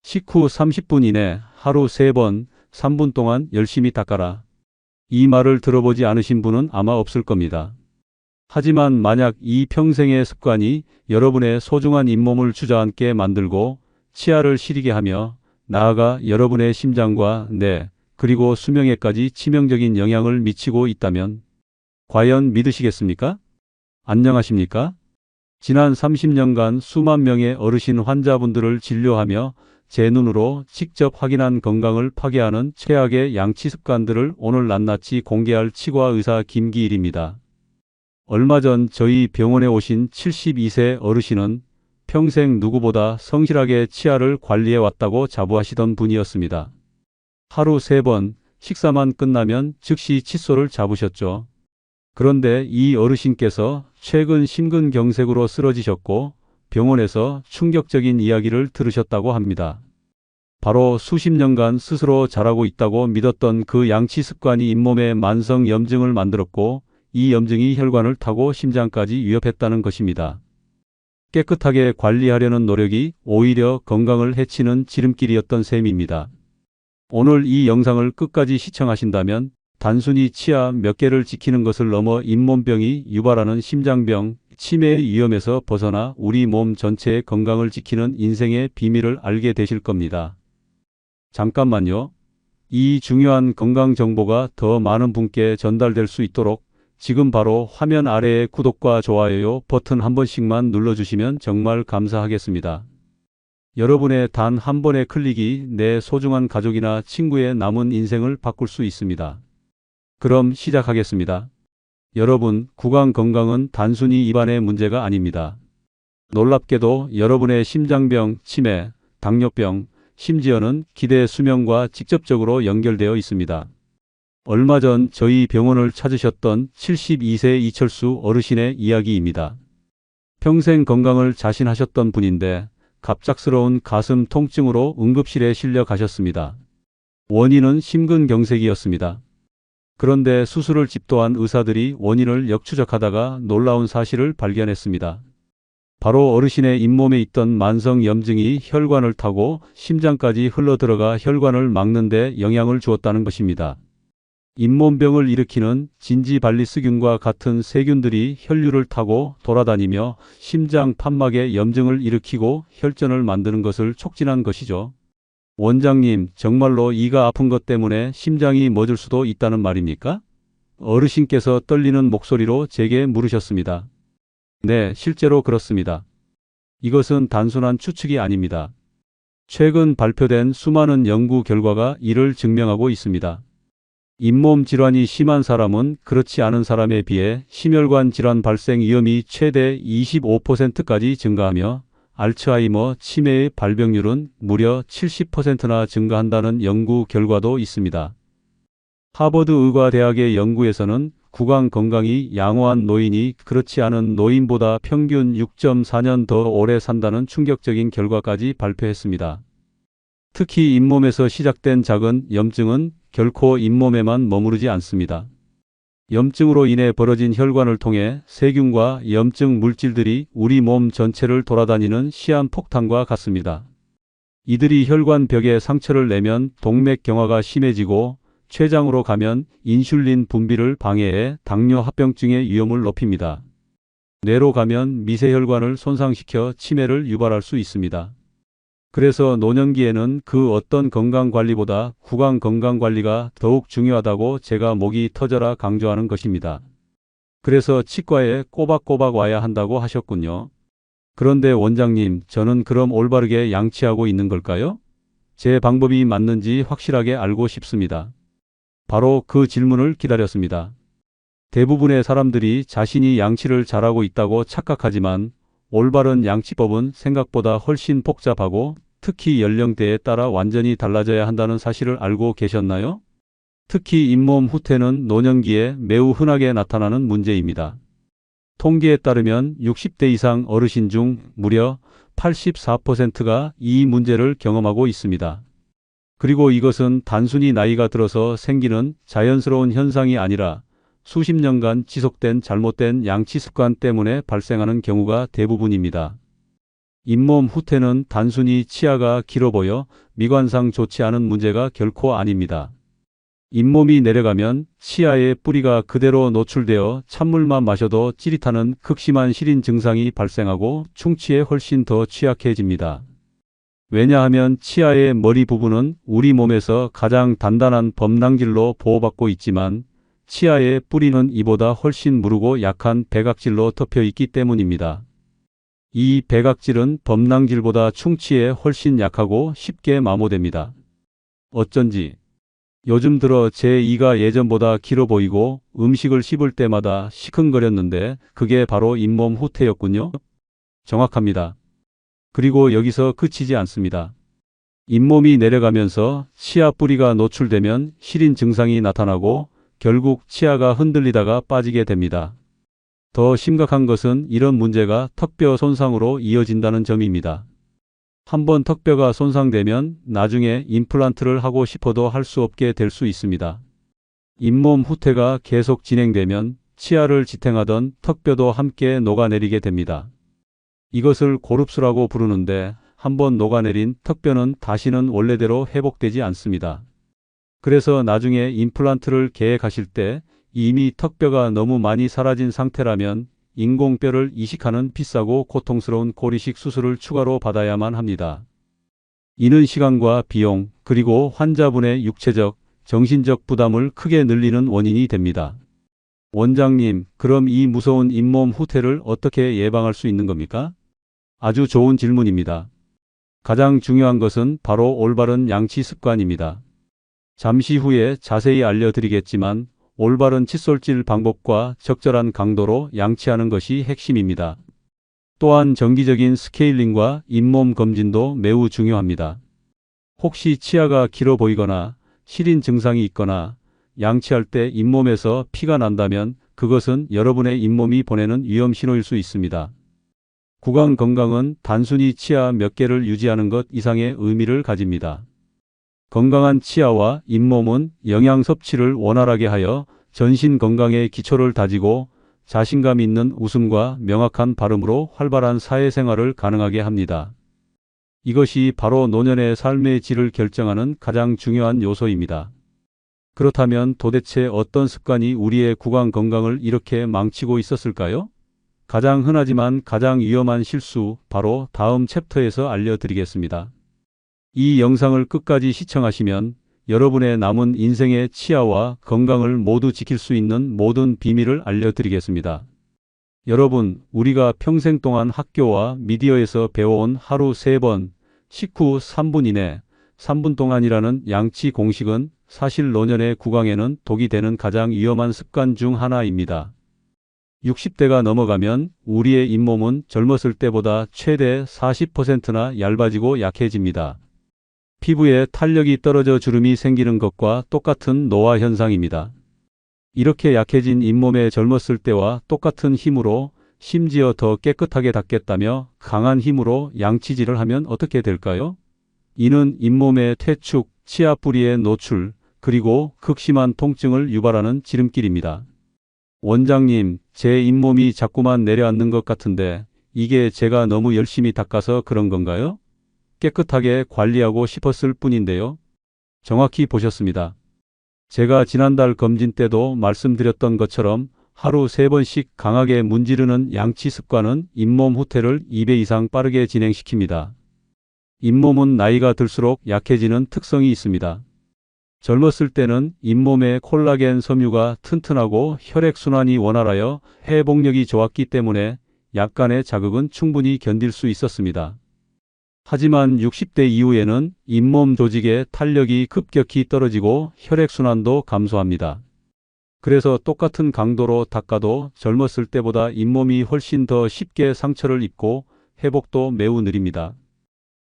식후 30분 이내 하루 3번 3분 동안 열심히 닦아라. 이 말을 들어보지 않으신 분은 아마 없을 겁니다. 하지만 만약 이 평생의 습관이 여러분의 소중한 잇몸을 주저앉게 만들고 치아를 시리게 하며 나아가 여러분의 심장과 뇌 그리고 수명에까지 치명적인 영향을 미치고 있다면 과연 믿으시겠습니까? 안녕하십니까? 지난 30년간 수만 명의 어르신 환자분들을 진료하며 제 눈으로 직접 확인한 건강을 파괴하는 최악의 양치 습관들을 오늘 낱낱이 공개할 치과 의사 김기일입니다. 얼마 전 저희 병원에 오신 72세 어르신은 평생 누구보다 성실하게 치아를 관리해 왔다고 자부하시던 분이었습니다. 하루 3번 식사만 끝나면 즉시 칫솔을 잡으셨죠. 그런데 이 어르신께서 최근 심근경색으로 쓰러지셨고 병원에서 충격적인 이야기를 들으셨다고 합니다. 바로 수십 년간 스스로 잘하고 있다고 믿었던 그 양치 습관이 잇몸에 만성 염증을 만들었고 이 염증이 혈관을 타고 심장까지 위협했다는 것입니다. 깨끗하게 관리하려는 노력이 오히려 건강을 해치는 지름길이었던 셈입니다. 오늘 이 영상을 끝까지 시청하신다면 단순히 치아 몇 개를 지키는 것을 넘어 잇몸병이 유발하는 심장병, 치매의 위험에서 벗어나 우리 몸 전체의 건강을 지키는 인생의 비밀을 알게 되실 겁니다. 잠깐만요. 이 중요한 건강 정보가 더 많은 분께 전달될 수 있도록 지금 바로 화면 아래의 구독과 좋아요 버튼 한 번씩만 눌러주시면 정말 감사하겠습니다. 여러분의 단 한 번의 클릭이 내 소중한 가족이나 친구의 남은 인생을 바꿀 수 있습니다. 그럼 시작하겠습니다. 여러분, 구강 건강은 단순히 입안의 문제가 아닙니다. 놀랍게도 여러분의 심장병, 치매, 당뇨병, 심지어는 기대 수명과 직접적으로 연결되어 있습니다. 얼마 전 저희 병원을 찾으셨던 72세 이철수 어르신의 이야기입니다. 평생 건강을 자신하셨던 분인데 갑작스러운 가슴 통증으로 응급실에 실려 가셨습니다. 원인은 심근경색이었습니다. 그런데 수술을 집도한 의사들이 원인을 역추적하다가 놀라운 사실을 발견했습니다. 바로 어르신의 잇몸에 있던 만성 염증이 혈관을 타고 심장까지 흘러들어가 혈관을 막는 데 영향을 주었다는 것입니다. 잇몸병을 일으키는 진지발리스균과 같은 세균들이 혈류를 타고 돌아다니며 심장 판막에 염증을 일으키고 혈전을 만드는 것을 촉진한 것이죠. 원장님, 정말로 이가 아픈 것 때문에 심장이 멎을 수도 있다는 말입니까? 어르신께서 떨리는 목소리로 제게 물으셨습니다. 네, 실제로 그렇습니다. 이것은 단순한 추측이 아닙니다. 최근 발표된 수많은 연구 결과가 이를 증명하고 있습니다. 잇몸 질환이 심한 사람은 그렇지 않은 사람에 비해 심혈관 질환 발생 위험이 최대 25%까지 증가하며 알츠하이머, 치매의 발병률은 무려 70%나 증가한다는 연구 결과도 있습니다. 하버드 의과대학의 연구에서는 구강 건강이 양호한 노인이 그렇지 않은 노인보다 평균 6.4년 더 오래 산다는 충격적인 결과까지 발표했습니다. 특히 잇몸에서 시작된 작은 염증은 결코 잇몸에만 머무르지 않습니다. 염증으로 인해 벌어진 혈관을 통해 세균과 염증 물질들이 우리 몸 전체를 돌아다니는 시한폭탄과 같습니다. 이들이 혈관 벽에 상처를 내면 동맥경화가 심해지고 췌장으로 가면 인슐린 분비를 방해해 당뇨합병증의 위험을 높입니다. 뇌로 가면 미세혈관을 손상시켜 치매를 유발할 수 있습니다. 그래서 노년기에는 그 어떤 건강관리보다 구강 건강관리가 더욱 중요하다고 제가 목이 터져라 강조하는 것입니다. 그래서 치과에 꼬박꼬박 와야 한다고 하셨군요. 그런데 원장님, 저는 그럼 올바르게 양치하고 있는 걸까요? 제 방법이 맞는지 확실하게 알고 싶습니다. 바로 그 질문을 기다렸습니다. 대부분의 사람들이 자신이 양치를 잘하고 있다고 착각하지만 올바른 양치법은 생각보다 훨씬 복잡하고 특히 연령대에 따라 완전히 달라져야 한다는 사실을 알고 계셨나요? 특히 잇몸 후퇴는 노년기에 매우 흔하게 나타나는 문제입니다. 통계에 따르면 60대 이상 어르신 중 무려 84%가 이 문제를 경험하고 있습니다. 그리고 이것은 단순히 나이가 들어서 생기는 자연스러운 현상이 아니라 수십 년간 지속된 잘못된 양치 습관 때문에 발생하는 경우가 대부분입니다. 잇몸 후퇴는 단순히 치아가 길어 보여 미관상 좋지 않은 문제가 결코 아닙니다. 잇몸이 내려가면 치아의 뿌리가 그대로 노출되어 찬물만 마셔도 찌릿하는 극심한 시린 증상이 발생하고 충치에 훨씬 더 취약해집니다. 왜냐하면 치아의 머리 부분은 우리 몸에서 가장 단단한 범낭질로 보호받고 있지만 치아의 뿌리는 이보다 훨씬 무르고 약한 백악질로 덮여 있기 때문입니다. 이 백악질은 범낭질보다 충치에 훨씬 약하고 쉽게 마모됩니다. 어쩐지 요즘 들어 제 이가 예전보다 길어 보이고 음식을 씹을 때마다 시큰거렸는데 그게 바로 잇몸 후퇴였군요. 정확합니다. 그리고 여기서 그치지 않습니다. 잇몸이 내려가면서 치아 뿌리가 노출되면 시린 증상이 나타나고 결국 치아가 흔들리다가 빠지게 됩니다. 더 심각한 것은 이런 문제가 턱뼈 손상으로 이어진다는 점입니다. 한번 턱뼈가 손상되면 나중에 임플란트를 하고 싶어도 할 수 없게 될 수 있습니다. 잇몸 후퇴가 계속 진행되면 치아를 지탱하던 턱뼈도 함께 녹아내리게 됩니다. 이것을 고릅수라고 부르는데 한번 녹아내린 턱뼈는 다시는 원래대로 회복되지 않습니다. 그래서 나중에 임플란트를 계획하실 때 이미 턱뼈가 너무 많이 사라진 상태라면 인공뼈를 이식하는 비싸고 고통스러운 고리식 수술을 추가로 받아야만 합니다. 이는 시간과 비용, 그리고 환자분의 육체적, 정신적 부담을 크게 늘리는 원인이 됩니다. 원장님, 그럼 이 무서운 잇몸 후퇴를 어떻게 예방할 수 있는 겁니까? 아주 좋은 질문입니다. 가장 중요한 것은 바로 올바른 양치 습관입니다. 잠시 후에 자세히 알려드리겠지만 올바른 칫솔질 방법과 적절한 강도로 양치하는 것이 핵심입니다. 또한 정기적인 스케일링과 잇몸 검진도 매우 중요합니다. 혹시 치아가 길어 보이거나 시린 증상이 있거나 양치할 때 잇몸에서 피가 난다면 그것은 여러분의 잇몸이 보내는 위험 신호일 수 있습니다. 구강 건강은 단순히 치아 몇 개를 유지하는 것 이상의 의미를 가집니다. 건강한 치아와 잇몸은 영양 섭취를 원활하게 하여 전신 건강의 기초를 다지고 자신감 있는 웃음과 명확한 발음으로 활발한 사회생활을 가능하게 합니다. 이것이 바로 노년의 삶의 질을 결정하는 가장 중요한 요소입니다. 그렇다면 도대체 어떤 습관이 우리의 구강 건강을 이렇게 망치고 있었을까요? 가장 흔하지만 가장 위험한 실수, 바로 다음 챕터에서 알려드리겠습니다. 이 영상을 끝까지 시청하시면 여러분의 남은 인생의 치아와 건강을 모두 지킬 수 있는 모든 비밀을 알려드리겠습니다. 여러분, 우리가 평생 동안 학교와 미디어에서 배워온 하루 3번, 식후 3분 이내, 3분 동안이라는 양치 공식은 사실 노년의 구강에는 독이 되는 가장 위험한 습관 중 하나입니다. 60대가 넘어가면 우리의 잇몸은 젊었을 때보다 최대 40%나 얇아지고 약해집니다. 피부에 탄력이 떨어져 주름이 생기는 것과 똑같은 노화 현상입니다. 이렇게 약해진 잇몸에 젊었을 때와 똑같은 힘으로 심지어 더 깨끗하게 닦겠다며 강한 힘으로 양치질을 하면 어떻게 될까요? 이는 잇몸의 퇴축, 치아 뿌리의 노출, 그리고 극심한 통증을 유발하는 지름길입니다. 원장님, 제 잇몸이 자꾸만 내려앉는 것 같은데 이게 제가 너무 열심히 닦아서 그런 건가요? 깨끗하게 관리하고 싶었을 뿐인데요. 정확히 보셨습니다. 제가 지난달 검진 때도 말씀드렸던 것처럼 하루 3번씩 강하게 문지르는 양치 습관은 잇몸 후퇴를 2배 이상 빠르게 진행시킵니다. 잇몸은 나이가 들수록 약해지는 특성이 있습니다. 젊었을 때는 잇몸의 콜라겐 섬유가 튼튼하고 혈액순환이 원활하여 회복력이 좋았기 때문에 약간의 자극은 충분히 견딜 수 있었습니다. 하지만 60대 이후에는 잇몸 조직의 탄력이 급격히 떨어지고 혈액순환도 감소합니다. 그래서 똑같은 강도로 닦아도 젊었을 때보다 잇몸이 훨씬 더 쉽게 상처를 입고 회복도 매우 느립니다.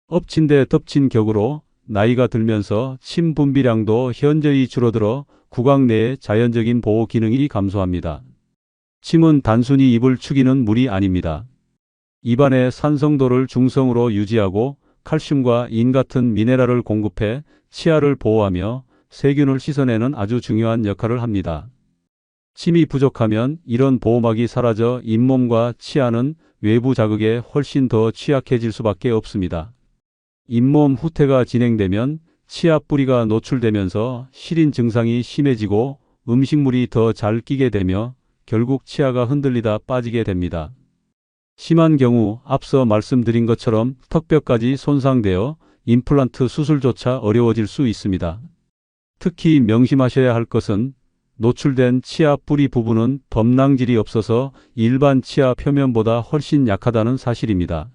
엎친 데 덮친 격으로 나이가 들면서 침 분비량도 현저히 줄어들어 구강 내의 자연적인 보호 기능이 감소합니다. 침은 단순히 입을 축이는 물이 아닙니다. 입안의 산성도를 중성으로 유지하고 칼슘과 인 같은 미네랄을 공급해 치아를 보호하며 세균을 씻어내는 아주 중요한 역할을 합니다. 침이 부족하면 이런 보호막이 사라져 잇몸과 치아는 외부 자극에 훨씬 더 취약해질 수밖에 없습니다. 잇몸 후퇴가 진행되면 치아 뿌리가 노출되면서 시린 증상이 심해지고 음식물이 더 잘 끼게 되며 결국 치아가 흔들리다 빠지게 됩니다. 심한 경우 앞서 말씀드린 것처럼 턱뼈까지 손상되어 임플란트 수술조차 어려워질 수 있습니다. 특히 명심하셔야 할 것은 노출된 치아 뿌리 부분은 범랑질이 없어서 일반 치아 표면보다 훨씬 약하다는 사실입니다.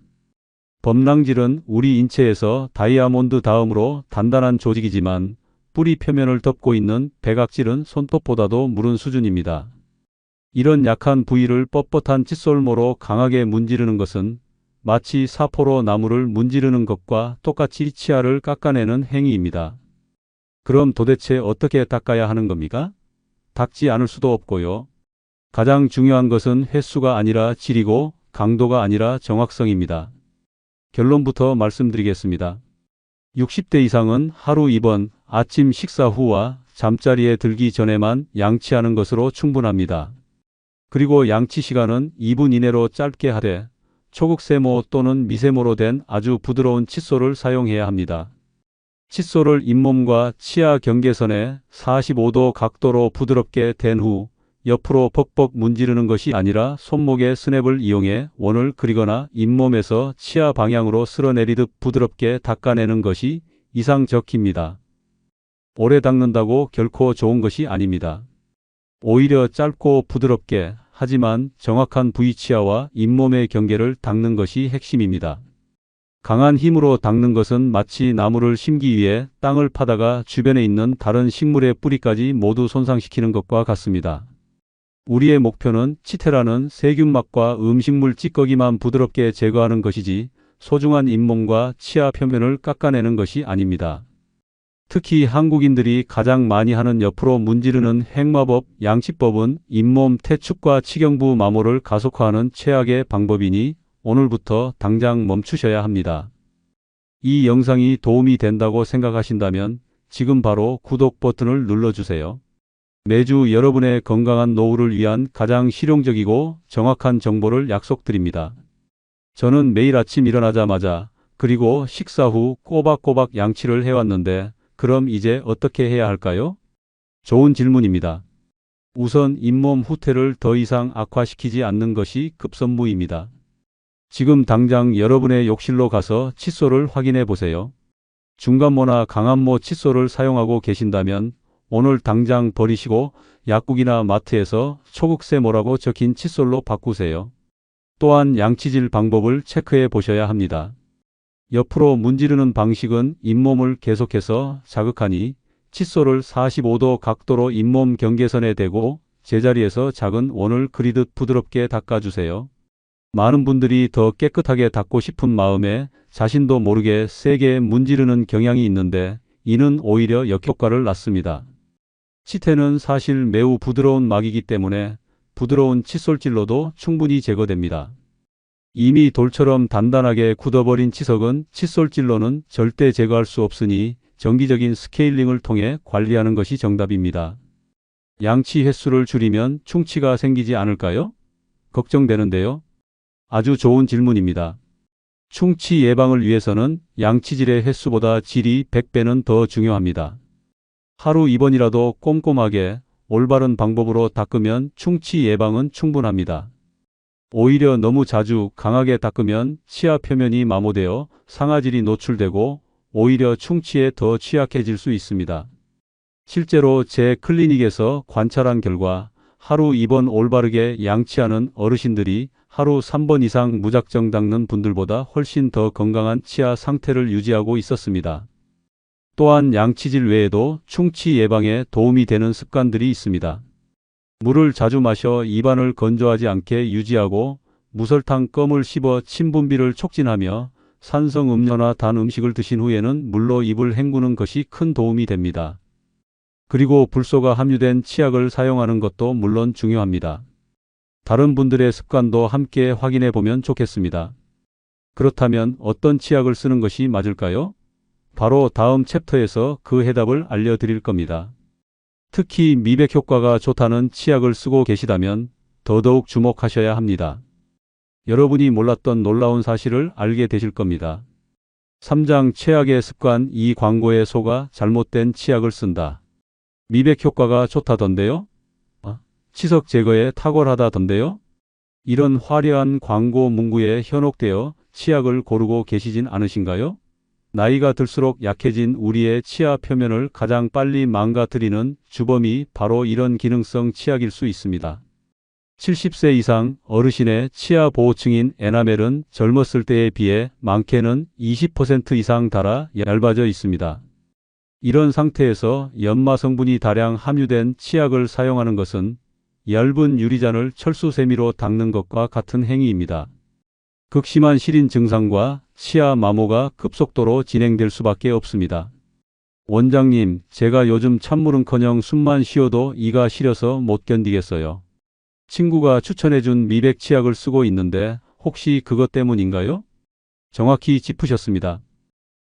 범랑질은 우리 인체에서 다이아몬드 다음으로 단단한 조직이지만 뿌리 표면을 덮고 있는 백악질은 손톱보다도 무른 수준입니다. 이런 약한 부위를 뻣뻣한 칫솔모로 강하게 문지르는 것은 마치 사포로 나무를 문지르는 것과 똑같이 치아를 깎아내는 행위입니다. 그럼 도대체 어떻게 닦아야 하는 겁니까? 닦지 않을 수도 없고요. 가장 중요한 것은 횟수가 아니라 질이고 강도가 아니라 정확성입니다. 결론부터 말씀드리겠습니다. 60대 이상은 하루 2번 아침 식사 후와 잠자리에 들기 전에만 양치하는 것으로 충분합니다. 그리고 양치 시간은 2분 이내로 짧게 하되 초극세모 또는 미세모로 된 아주 부드러운 칫솔을 사용해야 합니다. 칫솔을 잇몸과 치아 경계선에 45도 각도로 부드럽게 댄 후 옆으로 벅벅 문지르는 것이 아니라 손목의 스냅을 이용해 원을 그리거나 잇몸에서 치아 방향으로 쓸어내리듯 부드럽게 닦아내는 것이 이상적입니다. 오래 닦는다고 결코 좋은 것이 아닙니다. 오히려 짧고 부드럽게 하지만 정확한 부위 치아와 잇몸의 경계를 닦는 것이 핵심입니다. 강한 힘으로 닦는 것은 마치 나무를 심기 위해 땅을 파다가 주변에 있는 다른 식물의 뿌리까지 모두 손상시키는 것과 같습니다. 우리의 목표는 치태라는 세균막과 음식물 찌꺼기만 부드럽게 제거하는 것이지 소중한 잇몸과 치아 표면을 깎아내는 것이 아닙니다. 특히 한국인들이 가장 많이 하는 옆으로 문지르는 행마법, 양치법은 잇몸 태축과 치경부 마모를 가속화하는 최악의 방법이니 오늘부터 당장 멈추셔야 합니다. 이 영상이 도움이 된다고 생각하신다면 지금 바로 구독 버튼을 눌러주세요. 매주 여러분의 건강한 노후를 위한 가장 실용적이고 정확한 정보를 약속드립니다. 저는 매일 아침 일어나자마자 그리고 식사 후 꼬박꼬박 양치를 해왔는데 그럼 이제 어떻게 해야 할까요? 좋은 질문입니다. 우선 잇몸 후퇴를 더 이상 악화시키지 않는 것이 급선무입니다. 지금 당장 여러분의 욕실로 가서 칫솔을 확인해 보세요. 중간모나 강한모 칫솔을 사용하고 계신다면 오늘 당장 버리시고 약국이나 마트에서 초극세모라고 적힌 칫솔로 바꾸세요. 또한 양치질 방법을 체크해 보셔야 합니다. 옆으로 문지르는 방식은 잇몸을 계속해서 자극하니 칫솔을 45도 각도로 잇몸 경계선에 대고 제자리에서 작은 원을 그리듯 부드럽게 닦아주세요. 많은 분들이 더 깨끗하게 닦고 싶은 마음에 자신도 모르게 세게 문지르는 경향이 있는데 이는 오히려 역효과를 낳습니다. 치태는 사실 매우 부드러운 막이기 때문에 부드러운 칫솔질로도 충분히 제거됩니다. 이미 돌처럼 단단하게 굳어버린 치석은 칫솔질로는 절대 제거할 수 없으니 정기적인 스케일링을 통해 관리하는 것이 정답입니다. 양치 횟수를 줄이면 충치가 생기지 않을까요? 걱정되는데요. 아주 좋은 질문입니다. 충치 예방을 위해서는 양치질의 횟수보다 질이 100배는 더 중요합니다. 하루 2번이라도 꼼꼼하게 올바른 방법으로 닦으면 충치 예방은 충분합니다. 오히려 너무 자주 강하게 닦으면 치아 표면이 마모되어 상아질이 노출되고 오히려 충치에 더 취약해질 수 있습니다. 실제로 제 클리닉에서 관찰한 결과 하루 2번 올바르게 양치하는 어르신들이 하루 3번 이상 무작정 닦는 분들보다 훨씬 더 건강한 치아 상태를 유지하고 있었습니다. 또한 양치질 외에도 충치 예방에 도움이 되는 습관들이 있습니다. 물을 자주 마셔 입안을 건조하지 않게 유지하고 무설탕 껌을 씹어 침 분비를 촉진하며 산성 음료나 단 음식을 드신 후에는 물로 입을 헹구는 것이 큰 도움이 됩니다. 그리고 불소가 함유된 치약을 사용하는 것도 물론 중요합니다. 다른 분들의 습관도 함께 확인해 보면 좋겠습니다. 그렇다면 어떤 치약을 쓰는 것이 맞을까요? 바로 다음 챕터에서 그 해답을 알려드릴 겁니다. 특히 미백 효과가 좋다는 치약을 쓰고 계시다면 더더욱 주목하셔야 합니다. 여러분이 몰랐던 놀라운 사실을 알게 되실 겁니다. 3장 최악의 습관. 이 광고에 속아 잘못된 치약을 쓴다. 미백 효과가 좋다던데요? 치석 제거에 탁월하다던데요? 이런 화려한 광고 문구에 현혹되어 치약을 고르고 계시진 않으신가요? 나이가 들수록 약해진 우리의 치아 표면을 가장 빨리 망가뜨리는 주범이 바로 이런 기능성 치약일 수 있습니다. 70세 이상 어르신의 치아 보호층인 에나멜은 젊었을 때에 비해 많게는 20% 이상 닳아 얇아져 있습니다. 이런 상태에서 연마 성분이 다량 함유된 치약을 사용하는 것은 얇은 유리잔을 철수 세미로 닦는 것과 같은 행위입니다. 극심한 시린 증상과 치아 마모가 급속도로 진행될 수밖에 없습니다. 원장님, 제가 요즘 찬물은커녕 숨만 쉬어도 이가 시려서 못 견디겠어요. 친구가 추천해준 미백 치약을 쓰고 있는데 혹시 그것 때문인가요? 정확히 짚으셨습니다.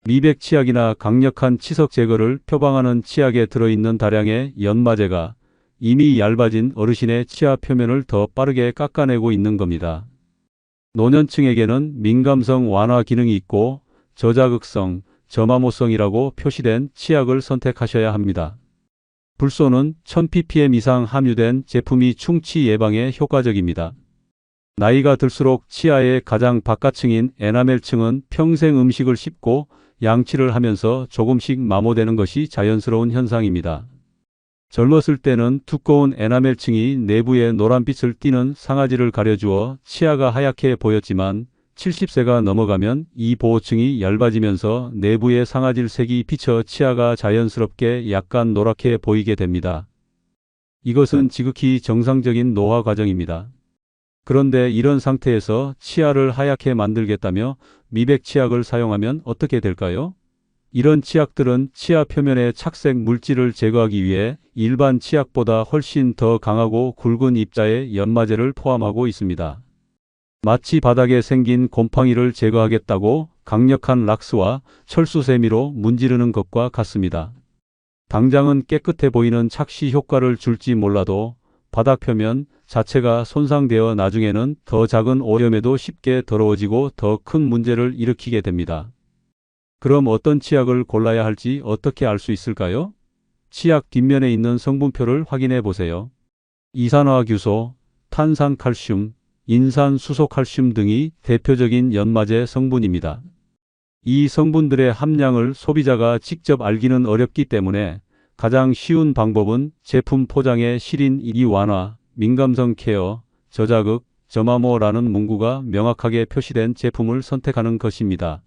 미백 치약이나 강력한 치석 제거를 표방하는 치약에 들어있는 다량의 연마제가 이미 얇아진 어르신의 치아 표면을 더 빠르게 깎아내고 있는 겁니다. 노년층에게는 민감성 완화 기능이 있고 저자극성, 저마모성이라고 표시된 치약을 선택하셔야 합니다. 불소는 1000ppm 이상 함유된 제품이 충치 예방에 효과적입니다. 나이가 들수록 치아의 가장 바깥층인 에나멜층은 평생 음식을 씹고 양치를 하면서 조금씩 마모되는 것이 자연스러운 현상입니다. 젊었을 때는 두꺼운 에나멜층이 내부에 노란빛을 띠는 상아지를 가려주어 치아가 하얗게 보였지만 70세가 넘어가면 이 보호층이 얇아지면서 내부의 상아질 색이 비쳐 치아가 자연스럽게 약간 노랗게 보이게 됩니다. 이것은 지극히 정상적인 노화 과정입니다. 그런데 이런 상태에서 치아를 하얗게 만들겠다며 미백 치약을 사용하면 어떻게 될까요? 이런 치약들은 치아 표면의 착색 물질을 제거하기 위해 일반 치약보다 훨씬 더 강하고 굵은 입자의 연마제를 포함하고 있습니다. 마치 바닥에 생긴 곰팡이를 제거하겠다고 강력한 락스와 철수세미로 문지르는 것과 같습니다. 당장은 깨끗해 보이는 착시 효과를 줄지 몰라도 바닥 표면 자체가 손상되어 나중에는 더 작은 오염에도 쉽게 더러워지고 더 큰 문제를 일으키게 됩니다. 그럼 어떤 치약을 골라야 할지 어떻게 알 수 있을까요? 치약 뒷면에 있는 성분표를 확인해 보세요. 이산화규소, 탄산칼슘, 인산수소칼슘 등이 대표적인 연마제 성분입니다. 이 성분들의 함량을 소비자가 직접 알기는 어렵기 때문에 가장 쉬운 방법은 제품 포장의 시린 이 완화, 민감성 케어, 저자극, 저마모라는 문구가 명확하게 표시된 제품을 선택하는 것입니다.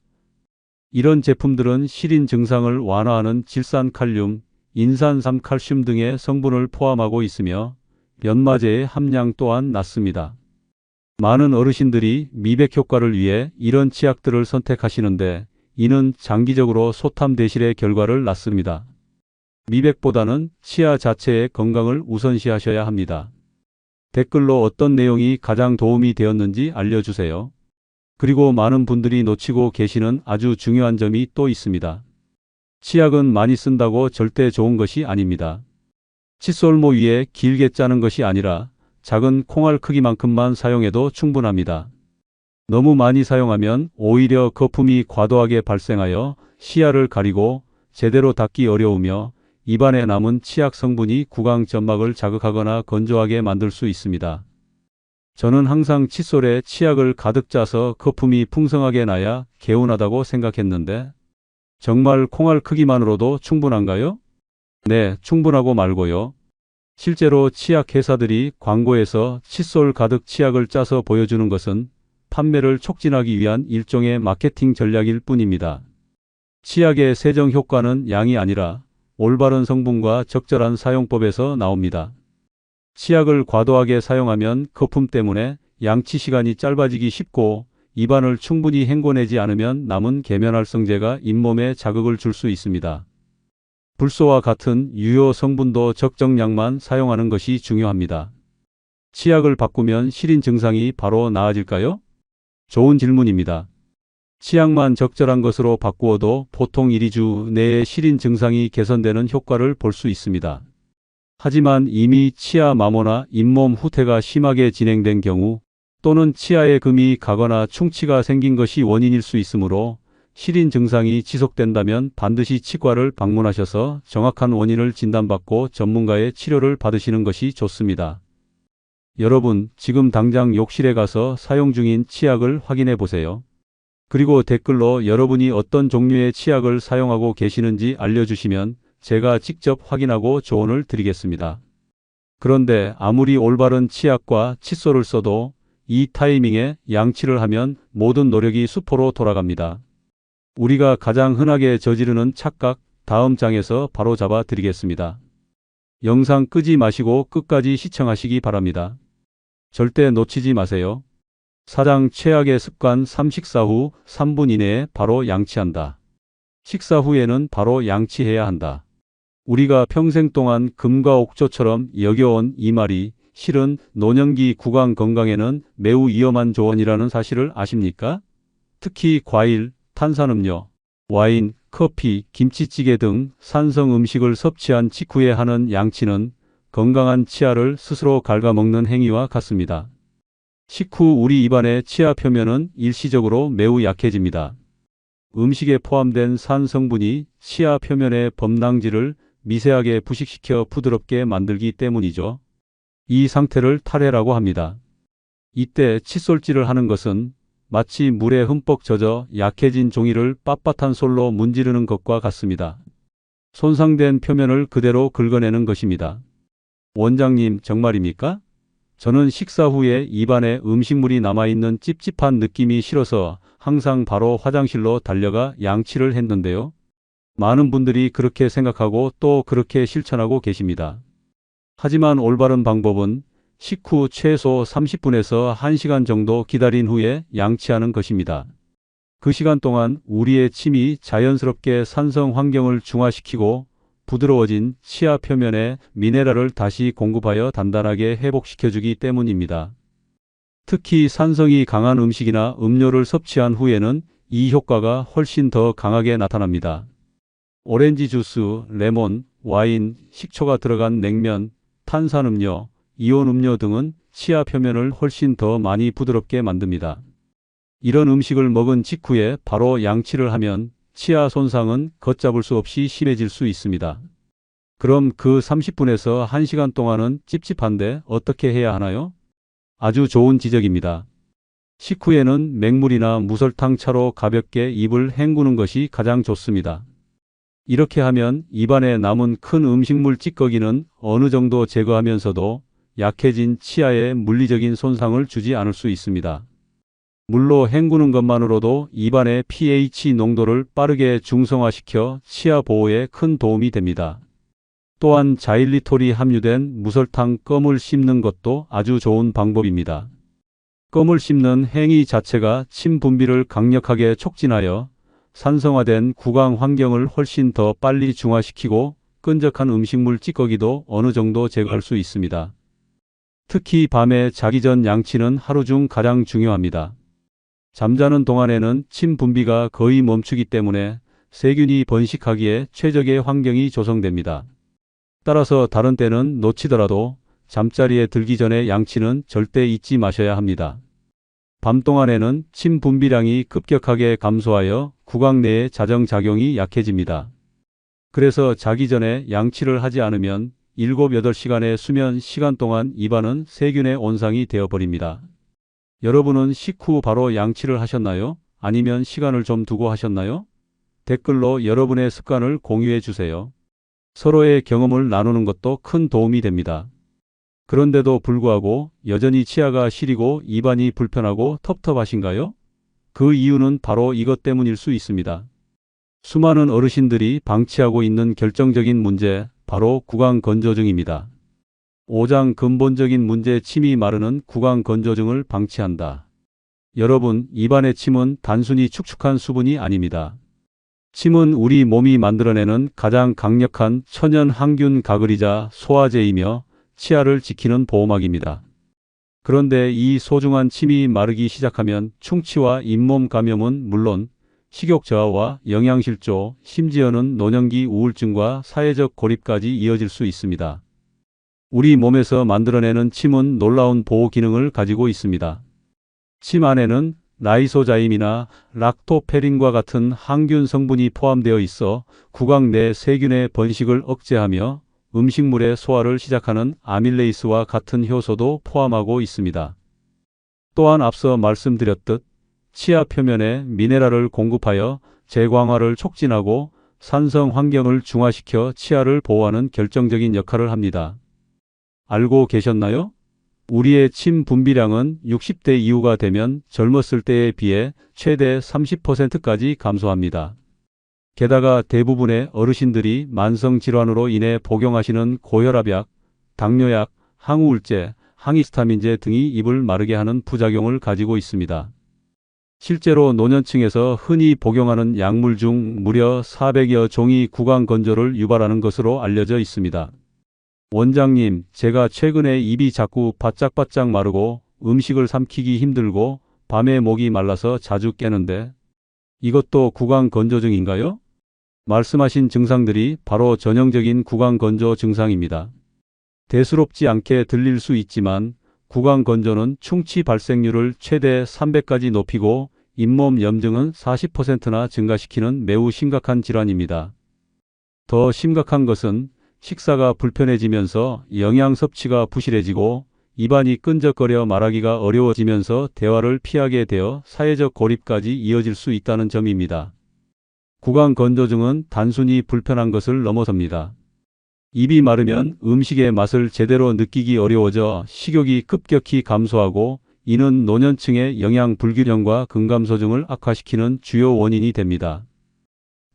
이런 제품들은 시린 증상을 완화하는 질산칼륨, 인산삼칼슘 등의 성분을 포함하고 있으며 연마제의 함량 또한 낮습니다. 많은 어르신들이 미백 효과를 위해 이런 치약들을 선택하시는데 이는 장기적으로 소탐대실의 결과를 낳습니다. 미백보다는 치아 자체의 건강을 우선시하셔야 합니다. 댓글로 어떤 내용이 가장 도움이 되었는지 알려주세요. 그리고 많은 분들이 놓치고 계시는 아주 중요한 점이 또 있습니다. 치약은 많이 쓴다고 절대 좋은 것이 아닙니다. 칫솔모 위에 길게 짜는 것이 아니라 작은 콩알 크기만큼만 사용해도 충분합니다. 너무 많이 사용하면 오히려 거품이 과도하게 발생하여 시야를 가리고 제대로 닦기 어려우며 입안에 남은 치약 성분이 구강 점막을 자극하거나 건조하게 만들 수 있습니다. 저는 항상 칫솔에 치약을 가득 짜서 거품이 풍성하게 나야 개운하다고 생각했는데 정말 콩알 크기만으로도 충분한가요? 네, 충분하고 말고요. 실제로 치약 회사들이 광고에서 칫솔 가득 치약을 짜서 보여주는 것은 판매를 촉진하기 위한 일종의 마케팅 전략일 뿐입니다. 치약의 세정 효과는 양이 아니라 올바른 성분과 적절한 사용법에서 나옵니다. 치약을 과도하게 사용하면 거품 때문에 양치 시간이 짧아지기 쉽고 입안을 충분히 헹궈내지 않으면 남은 계면활성제가 잇몸에 자극을 줄 수 있습니다. 불소와 같은 유효 성분도 적정량만 사용하는 것이 중요합니다. 치약을 바꾸면 시린 증상이 바로 나아질까요? 좋은 질문입니다. 치약만 적절한 것으로 바꾸어도 보통 1~2주 내에 시린 증상이 개선되는 효과를 볼 수 있습니다. 하지만 이미 치아 마모나 잇몸 후퇴가 심하게 진행된 경우 또는 치아에 금이 가거나 충치가 생긴 것이 원인일 수 있으므로 시린 증상이 지속된다면 반드시 치과를 방문하셔서 정확한 원인을 진단받고 전문가의 치료를 받으시는 것이 좋습니다. 여러분, 지금 당장 욕실에 가서 사용 중인 치약을 확인해 보세요. 그리고 댓글로 여러분이 어떤 종류의 치약을 사용하고 계시는지 알려주시면 제가 직접 확인하고 조언을 드리겠습니다. 그런데 아무리 올바른 치약과 칫솔을 써도 이 타이밍에 양치를 하면 모든 노력이 수포로 돌아갑니다. 우리가 가장 흔하게 저지르는 착각, 다음 장에서 바로 잡아 드리겠습니다. 영상 끄지 마시고 끝까지 시청하시기 바랍니다. 절대 놓치지 마세요. 4장 최악의 습관 3. 식사 후 3분 이내에 바로 양치한다. 식사 후에는 바로 양치해야 한다. 우리가 평생 동안 금과 옥조처럼 여겨온 이 말이 실은 노년기 구강 건강에는 매우 위험한 조언이라는 사실을 아십니까? 특히 과일, 탄산음료, 와인, 커피, 김치찌개 등 산성 음식을 섭취한 직후에 하는 양치는 건강한 치아를 스스로 갉아먹는 행위와 같습니다. 식후 우리 입안의 치아 표면은 일시적으로 매우 약해집니다. 음식에 포함된 산 성분이 치아 표면의 범랑질을 미세하게 부식시켜 부드럽게 만들기 때문이죠. 이 상태를 탈해라고 합니다. 이때 칫솔질을 하는 것은 마치 물에 흠뻑 젖어 약해진 종이를 빳빳한 솔로 문지르는 것과 같습니다. 손상된 표면을 그대로 긁어내는 것입니다. 원장님, 정말입니까? 저는 식사 후에 입안에 음식물이 남아있는 찝찝한 느낌이 싫어서 항상 바로 화장실로 달려가 양치를 했는데요. 많은 분들이 그렇게 생각하고 또 그렇게 실천하고 계십니다. 하지만 올바른 방법은 식후 최소 30분에서 1시간 정도 기다린 후에 양치하는 것입니다. 그 시간 동안 우리의 침이 자연스럽게 산성 환경을 중화시키고 부드러워진 치아 표면에 미네랄을 다시 공급하여 단단하게 회복시켜주기 때문입니다. 특히 산성이 강한 음식이나 음료를 섭취한 후에는 이 효과가 훨씬 더 강하게 나타납니다. 오렌지 주스, 레몬, 와인, 식초가 들어간 냉면, 탄산음료, 이온 음료 등은 치아 표면을 훨씬 더 많이 부드럽게 만듭니다. 이런 음식을 먹은 직후에 바로 양치를 하면 치아 손상은 걷잡을 수 없이 심해질 수 있습니다. 그럼 그 30분에서 1시간 동안은 찝찝한데 어떻게 해야 하나요? 아주 좋은 지적입니다. 식후에는 맹물이나 무설탕 차로 가볍게 입을 헹구는 것이 가장 좋습니다. 이렇게 하면 입안에 남은 큰 음식물 찌꺼기는 어느 정도 제거하면서도 약해진 치아에 물리적인 손상을 주지 않을 수 있습니다. 물로 헹구는 것만으로도 입안의 pH 농도를 빠르게 중성화시켜 치아 보호에 큰 도움이 됩니다. 또한 자일리톨이 함유된 무설탕 껌을 씹는 것도 아주 좋은 방법입니다. 껌을 씹는 행위 자체가 침 분비를 강력하게 촉진하여 산성화된 구강 환경을 훨씬 더 빨리 중화시키고 끈적한 음식물 찌꺼기도 어느 정도 제거할 수 있습니다. 특히 밤에 자기 전 양치는 하루 중 가장 중요합니다. 잠자는 동안에는 침 분비가 거의 멈추기 때문에 세균이 번식하기에 최적의 환경이 조성됩니다. 따라서 다른 때는 놓치더라도 잠자리에 들기 전에 양치는 절대 잊지 마셔야 합니다. 밤 동안에는 침 분비량이 급격하게 감소하여 구강 내의 자정작용이 약해집니다. 그래서 자기 전에 양치를 하지 않으면 7, 8시간의 수면 시간 동안 입안은 세균의 온상이 되어버립니다. 여러분은 식후 바로 양치를 하셨나요? 아니면 시간을 좀 두고 하셨나요? 댓글로 여러분의 습관을 공유해 주세요. 서로의 경험을 나누는 것도 큰 도움이 됩니다. 그런데도 불구하고 여전히 치아가 시리고 입안이 불편하고 텁텁하신가요? 그 이유는 바로 이것 때문일 수 있습니다. 수많은 어르신들이 방치하고 있는 결정적인 문제, 바로 구강 건조증입니다. 5장 근본적인 문제 침이 마르는 구강 건조증을 방치한다. 여러분, 입안의 침은 단순히 축축한 수분이 아닙니다. 침은 우리 몸이 만들어내는 가장 강력한 천연 항균 가글이자 소화제이며 치아를 지키는 보호막입니다. 그런데 이 소중한 침이 마르기 시작하면 충치와 잇몸 감염은 물론 식욕 저하와 영양실조, 심지어는 노년기 우울증과 사회적 고립까지 이어질 수 있습니다. 우리 몸에서 만들어내는 침은 놀라운 보호 기능을 가지고 있습니다. 침 안에는 라이소자임이나 락토페린과 같은 항균 성분이 포함되어 있어 구강 내 세균의 번식을 억제하며 음식물의 소화를 시작하는 아밀레이스와 같은 효소도 포함하고 있습니다. 또한 앞서 말씀드렸듯 치아 표면에 미네랄을 공급하여 재광활을 촉진하고 산성 환경을 중화시켜 치아를 보호하는 결정적인 역할을 합니다. 알고 계셨나요? 우리의 침 분비량은 60대 이후가 되면 젊었을 때에 비해 최대 30%까지 감소합니다. 게다가 대부분의 어르신들이 만성질환으로 인해 복용하시는 고혈압약, 당뇨약, 항우울제, 항히스타민제 등이 입을 마르게 하는 부작용을 가지고 있습니다. 실제로 노년층에서 흔히 복용하는 약물 중 무려 400여 종이 구강 건조를 유발하는 것으로 알려져 있습니다. 원장님, 제가 최근에 입이 자꾸 바짝바짝 마르고 음식을 삼키기 힘들고 밤에 목이 말라서 자주 깨는데 이것도 구강 건조증인가요? 말씀하신 증상들이 바로 전형적인 구강 건조 증상입니다. 대수롭지 않게 들릴 수 있지만 구강 건조는 충치 발생률을 최대 300까지 높이고 잇몸 염증은 40%나 증가시키는 매우 심각한 질환입니다. 더 심각한 것은 식사가 불편해지면서 영양 섭취가 부실해지고 입안이 끈적거려 말하기가 어려워지면서 대화를 피하게 되어 사회적 고립까지 이어질 수 있다는 점입니다. 구강 건조증은 단순히 불편한 것을 넘어섭니다. 입이 마르면 음식의 맛을 제대로 느끼기 어려워져 식욕이 급격히 감소하고 이는 노년층의 영양 불균형과 근감소증을 악화시키는 주요 원인이 됩니다.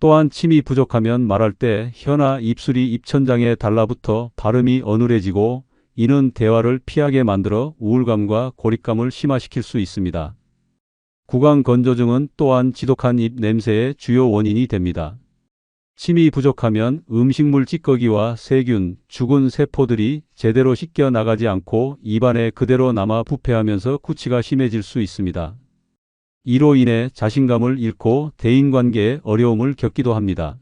또한 침이 부족하면 말할 때 혀나 입술이 입천장에 달라붙어 발음이 어눌해지고 이는 대화를 피하게 만들어 우울감과 고립감을 심화시킬 수 있습니다. 구강 건조증은 또한 지독한 입 냄새의 주요 원인이 됩니다. 침이 부족하면 음식물 찌꺼기와 세균, 죽은 세포들이 제대로 씻겨 나가지 않고 입안에 그대로 남아 부패하면서 구취가 심해질 수 있습니다. 이로 인해 자신감을 잃고 대인관계에 어려움을 겪기도 합니다.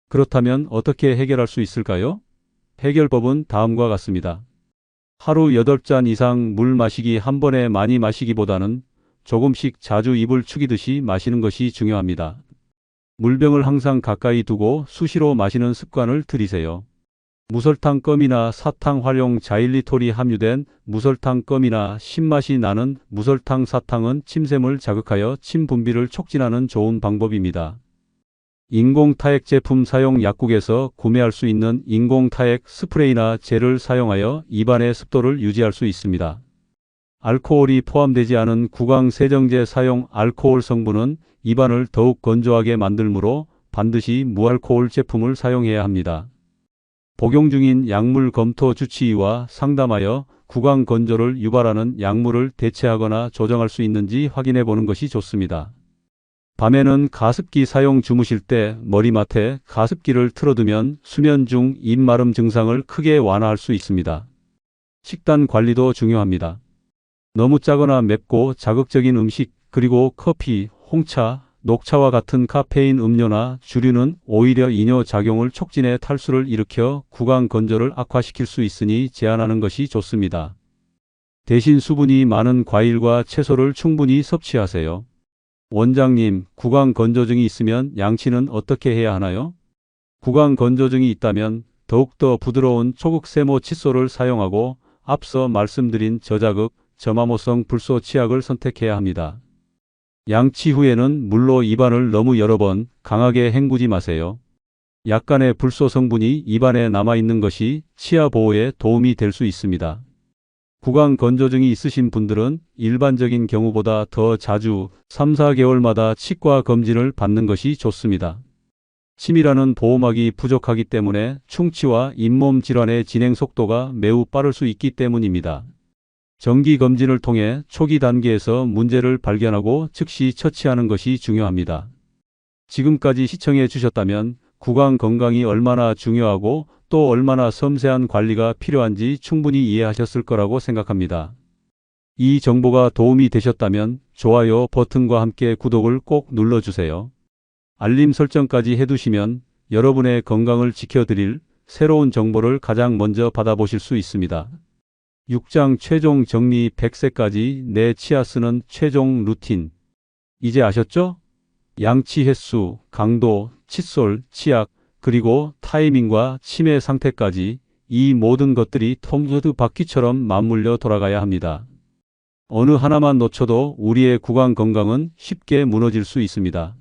그렇다면 어떻게 해결할 수 있을까요? 해결법은 다음과 같습니다. 하루 8잔 이상 물 마시기, 한 번에 많이 마시기보다는 조금씩 자주 입을 축이듯이 마시는 것이 중요합니다. 물병을 항상 가까이 두고 수시로 마시는 습관을 들이세요. 무설탕 껌이나 사탕 활용 자일리톨이 함유된 무설탕 껌이나 신맛이 나는 무설탕 사탕은 침샘을 자극하여 침 분비를 촉진하는 좋은 방법입니다. 인공 타액 제품 사용, 약국에서 구매할 수 있는 인공 타액 스프레이나 젤을 사용하여 입안의 습도를 유지할 수 있습니다. 알코올이 포함되지 않은 구강 세정제 사용. 알코올 성분은 입안을 더욱 건조하게 만들므로 반드시 무알코올 제품을 사용해야 합니다. 복용 중인 약물 검토 주치의와 상담하여 구강 건조를 유발하는 약물을 대체하거나 조정할 수 있는지 확인해 보는 것이 좋습니다. 밤에는 가습기 사용. 주무실 때 머리맡에 가습기를 틀어두면 수면 중 입마름 증상을 크게 완화할 수 있습니다. 식단 관리도 중요합니다. 너무 짜거나 맵고 자극적인 음식, 그리고 커피, 홍차, 녹차와 같은 카페인 음료나 주류는 오히려 이뇨 작용을 촉진해 탈수를 일으켜 구강 건조를 악화시킬 수 있으니 제한하는 것이 좋습니다. 대신 수분이 많은 과일과 채소를 충분히 섭취하세요. 원장님, 구강 건조증이 있으면 양치는 어떻게 해야 하나요? 구강 건조증이 있다면 더욱더 부드러운 초극 세모 칫솔을 사용하고 앞서 말씀드린 저자극, 저마모성 불소 치약을 선택해야 합니다. 양치 후에는 물로 입안을 너무 여러 번 강하게 헹구지 마세요. 약간의 불소 성분이 입안에 남아있는 것이 치아 보호에 도움이 될 수 있습니다. 구강 건조증이 있으신 분들은 일반적인 경우보다 더 자주 3-4개월마다 치과 검진을 받는 것이 좋습니다. 침이라는 보호막이 부족하기 때문에 충치와 잇몸 질환의 진행 속도가 매우 빠를 수 있기 때문입니다. 정기검진을 통해 초기 단계에서 문제를 발견하고 즉시 처치하는 것이 중요합니다. 지금까지 시청해 주셨다면 구강 건강이 얼마나 중요하고 또 얼마나 섬세한 관리가 필요한지 충분히 이해하셨을 거라고 생각합니다. 이 정보가 도움이 되셨다면 좋아요 버튼과 함께 구독을 꼭 눌러주세요. 알림 설정까지 해두시면 여러분의 건강을 지켜드릴 새로운 정보를 가장 먼저 받아보실 수 있습니다. 6장 최종 정리 100세까지 내 치아 쓰는 최종 루틴. 이제 아셨죠? 양치 횟수, 강도, 칫솔, 치약, 그리고 타이밍과 치매 상태까지 이 모든 것들이 톰후드 바퀴처럼 맞물려 돌아가야 합니다. 어느 하나만 놓쳐도 우리의 구강 건강은 쉽게 무너질 수 있습니다.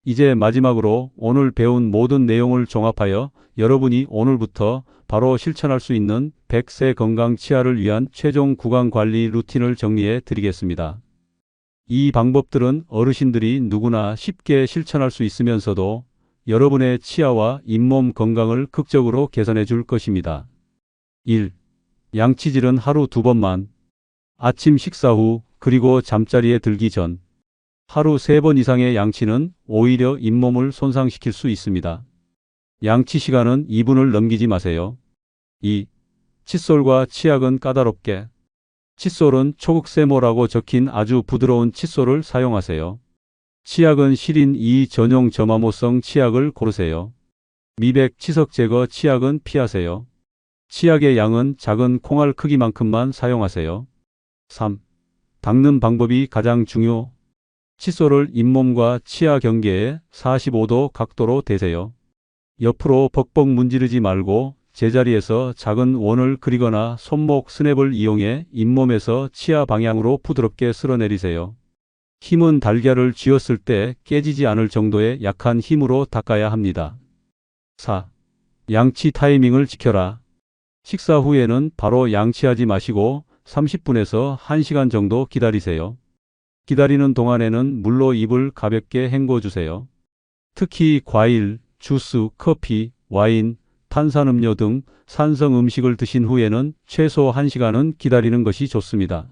이제 마지막으로 오늘 배운 모든 내용을 종합하여 여러분이 오늘부터 바로 실천할 수 있는 100세 건강 치아를 위한 최종 구강 관리 루틴을 정리해 드리겠습니다. 이 방법들은 어르신들이 누구나 쉽게 실천할 수 있으면서도 여러분의 치아와 잇몸 건강을 극적으로 개선해 줄 것입니다. 1. 양치질은 하루 2번만. 아침 식사 후 그리고 잠자리에 들기 전. 하루 3번 이상의 양치는 오히려 잇몸을 손상시킬 수 있습니다. 양치 시간은 2분을 넘기지 마세요. 2. 칫솔과 치약은 까다롭게. 칫솔은 초극세모라고 적힌 아주 부드러운 칫솔을 사용하세요. 치약은 시린 2 전용 저마모성 치약을 고르세요. 미백 치석 제거 치약은 피하세요. 치약의 양은 작은 콩알 크기만큼만 사용하세요. 3. 닦는 방법이 가장 중요. 칫솔을 잇몸과 치아 경계에 45도 각도로 대세요. 옆으로 벅벅 문지르지 말고 제자리에서 작은 원을 그리거나 손목 스냅을 이용해 잇몸에서 치아 방향으로 부드럽게 쓸어내리세요. 힘은 달걀을 쥐었을 때 깨지지 않을 정도의 약한 힘으로 닦아야 합니다. 4. 양치 타이밍을 지켜라. 식사 후에는 바로 양치하지 마시고 30분에서 1시간 정도 기다리세요. 기다리는 동안에는 물로 입을 가볍게 헹궈주세요. 특히 과일, 주스, 커피, 와인, 탄산음료 등 산성 음식을 드신 후에는 최소 1시간은 기다리는 것이 좋습니다.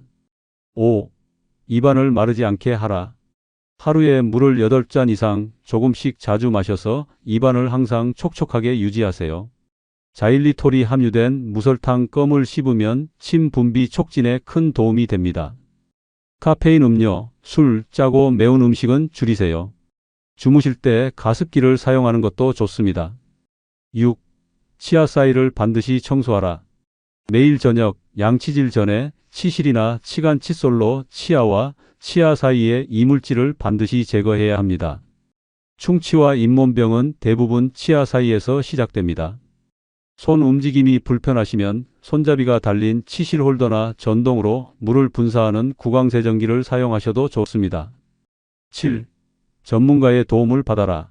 5. 입안을 마르지 않게 하라. 하루에 물을 8잔 이상 조금씩 자주 마셔서 입안을 항상 촉촉하게 유지하세요. 자일리톨이 함유된 무설탕 껌을 씹으면 침 분비 촉진에 큰 도움이 됩니다. 카페인 음료, 술, 짜고 매운 음식은 줄이세요. 주무실 때 가습기를 사용하는 것도 좋습니다. 6. 치아 사이를 반드시 청소하라. 매일 저녁 양치질 전에 치실이나 치간 칫솔로 치아와 치아 사이의 이물질을 반드시 제거해야 합니다. 충치와 잇몸병은 대부분 치아 사이에서 시작됩니다. 손 움직임이 불편하시면 손잡이가 달린 치실 홀더나 전동으로 물을 분사하는 구강세정기를 사용하셔도 좋습니다. 7. 전문가의 도움을 받아라.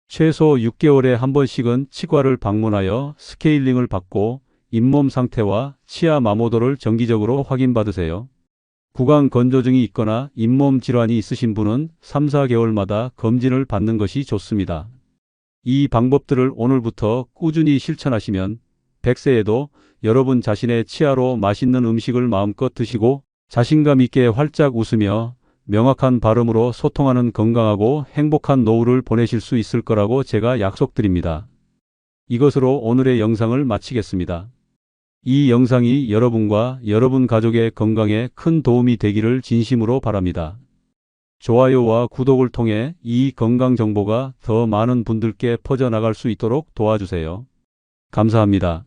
최소 6개월에 한 번씩은 치과를 방문하여 스케일링을 받고 잇몸 상태와 치아 마모도를 정기적으로 확인받으세요. 구강 건조증이 있거나 잇몸 질환이 있으신 분은 3, 4개월마다 검진을 받는 것이 좋습니다. 이 방법들을 오늘부터 꾸준히 실천하시면 100세에도 여러분 자신의 치아로 맛있는 음식을 마음껏 드시고 자신감 있게 활짝 웃으며 명확한 발음으로 소통하는 건강하고 행복한 노후를 보내실 수 있을 거라고 제가 약속드립니다. 이것으로 오늘의 영상을 마치겠습니다. 이 영상이 여러분과 여러분 가족의 건강에 큰 도움이 되기를 진심으로 바랍니다. 좋아요와 구독을 통해 이 건강 정보가 더 많은 분들께 퍼져나갈 수 있도록 도와주세요. 감사합니다.